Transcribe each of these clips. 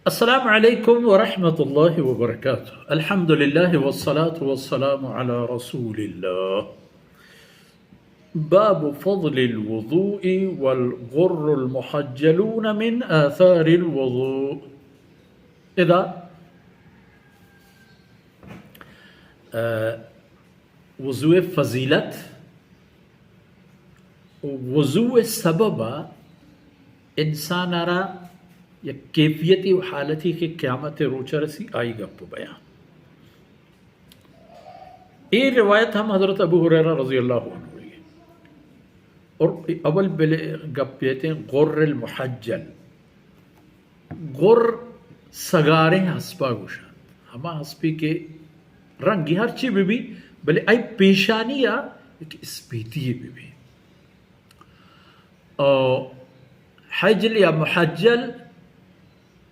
السلام علیکم ورحمۃ اللہ وبرکاتہ. الحمد للہ والصلاة والسلام علی رسول اللہ. باب فضل الوضوء والغر المحجلون من آثار الوضوء. اذا وضوء فضیلت، وضوء سبب انسان را یا کیفیتی و حالتی کہ قیامت روچہ رسی آئی گپ بیان. یہ روایت ہم حضرت ابو ہریرہ رضی اللہ عنہ ہوئی ہے. اور اول بلے گپ پیتے ہیں غر المحجل. غر سگاریں ہسپا گوشان، ہما ہسپی کے رنگی ہر چی بھی بلے آئی پیشانی یا ایک اسپیتی بھی حجل یا محجل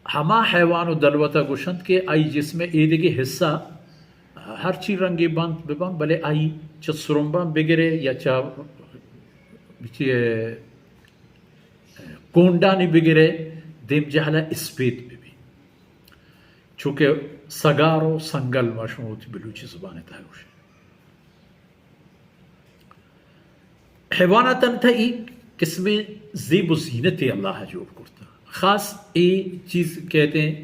ہما حیوان و دلوتا گوشند کے آئی جس میں ایدے کے حصہ ہر چی رنگی بند ببن بلے آئی چا سرمبان بگرے یا چا کونڈانی بگرے دیم جہلا اسپیت بھی چونکہ سگارو سنگل ماشون ہوتی بلوچی زبان تاروش حیواناتاً تھا ایک قسم زیب و زینتی اللہ جوڑ کرتا. خاص یہ چیز کہتے ہیں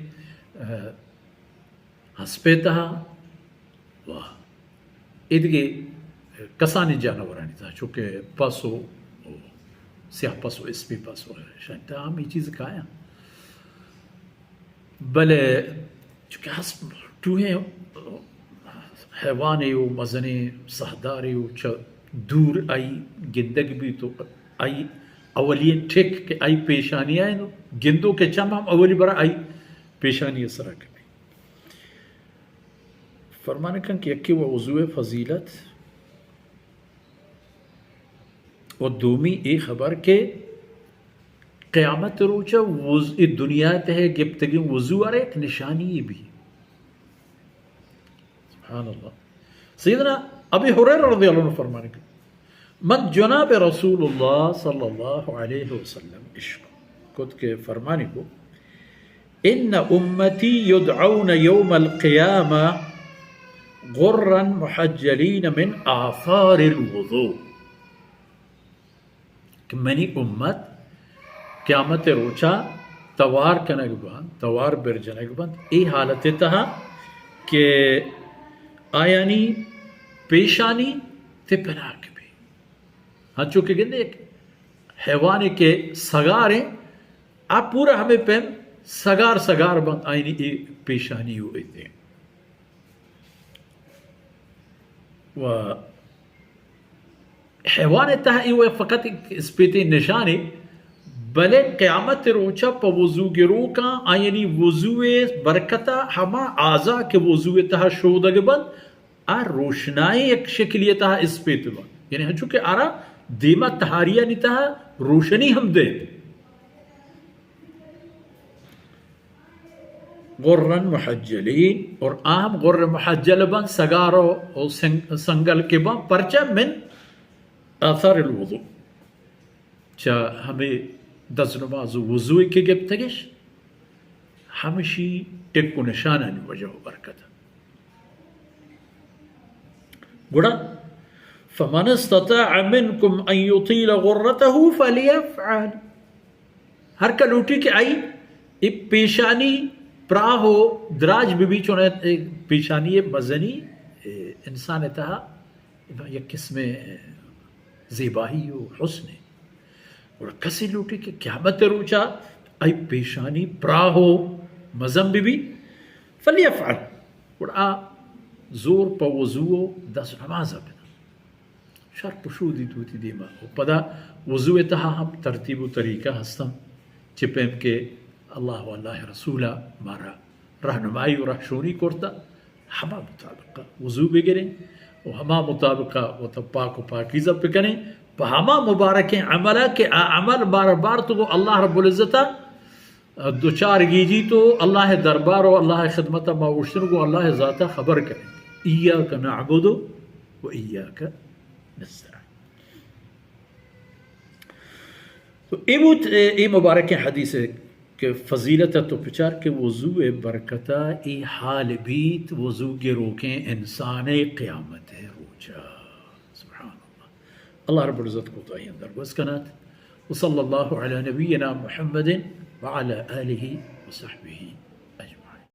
ہسپے تہا واہ ادگے کسانی جانورانی تھا چونکہ پاسو سیاہ پاسو اسپی پاسو شاید ہم یہ چیز کھایا بلے چونکہ ہسپ ٹوہیں حیوانی و مزنی سہداری و دور آئی گندگ بھی تو آئی اولین ٹھیک کہ آئی پیشانی آئے نو گندو کے چم ہم اولی برا آئی پیشانی اثرہ کریں. فرمانے کن کہ یکی و وضوء فضیلت و دومی ای خبر کہ قیامت روچہ دنیا تے گپتگی وضوء آرے ایک نشانی بھی. سبحان اللہ. سیدنا ابی ہریرہ رضی اللہ عنہ فرمانے کن من جناب رسول اللہ صلی اللہ علیہ وسلم عشق خود کے فرمانے کو ان امتی یدعون یوم القیامہ غرا محجلین من آثار الوضوء کہ منی امت قیامت روچا توار کنگ بند توار برجنگ بند ای حالت تہا کہ آیانی پیشانی تے پناک بھی ہاں چونکہ گندے ایک حیوانے کے سگاریں آپ پورا ہمیں پہن سگار بند آئینی ایک پیشانی ہوئی تھے. و حیوانے تہا وہ فقط اسپیتی نشانی بلے قیامت روچا پا وضو گرو کا آئینی وضو برکتا ہما آزا کے وضو تہا شودگ بند آ روشنائی ایک شکلیت تہا اسپیت بند یعنی ہم چونکہ آرہ دیما تہاریہ نہیں تہا روشنی ہم دے غرن محجلین اور آہم غر محجل بن سگارو اور سنگل کے بن پرچہ من آثار الوضوء چا ہمیں دز نماز وضوء کے گفتگش ہمشی ٹکو نشانہ وجہ برکت گوڑا فمن استطاع منکم ان یطیل غرته فلیفعل. ہر کا لوٹی کہ آئی ایک پیشانی پراہو دراج بھی چونے پیشانی مزنی انسان تہا یک قسم زیباہی و حسن اور کسی لوٹی کہ قیامت روچا آئی پیشانی پراہو مزم بھی فلیفعل اور زور پا وضوع دس نماز بنا شرط پشودی توتی دیما پدا وضوع تہا ہم ترتیب و طریقہ ہستم چپیم کے اللہ و اللہ رسولہ مارا رہنمائی و رہشونی کرتا ہما مطابقہ وضوع بگریں و ہما مطابقہ و پاک و پاکیزہ پکنیں پا ہما مبارکیں عملہ کے عمل بار بار تو اللہ رب العزتہ دوچار گیجی تو اللہ دربار و اللہ خدمتہ معوشتن کو اللہ ذاتہ خبر کریں ایاک نعبد و ایاک نستعین. تو یہ مبارک حدیث ہے کہ فضیلت تو پچار کے وضو برکتہ ای حال بیت وضو کے روکیں انسان قیامت ہے روچا سبحان اللہ. اللہ رب العزت کو تو اندر بس کنات وصلی اللہ علی نبینا محمد وعلى آلہ وصحبہ.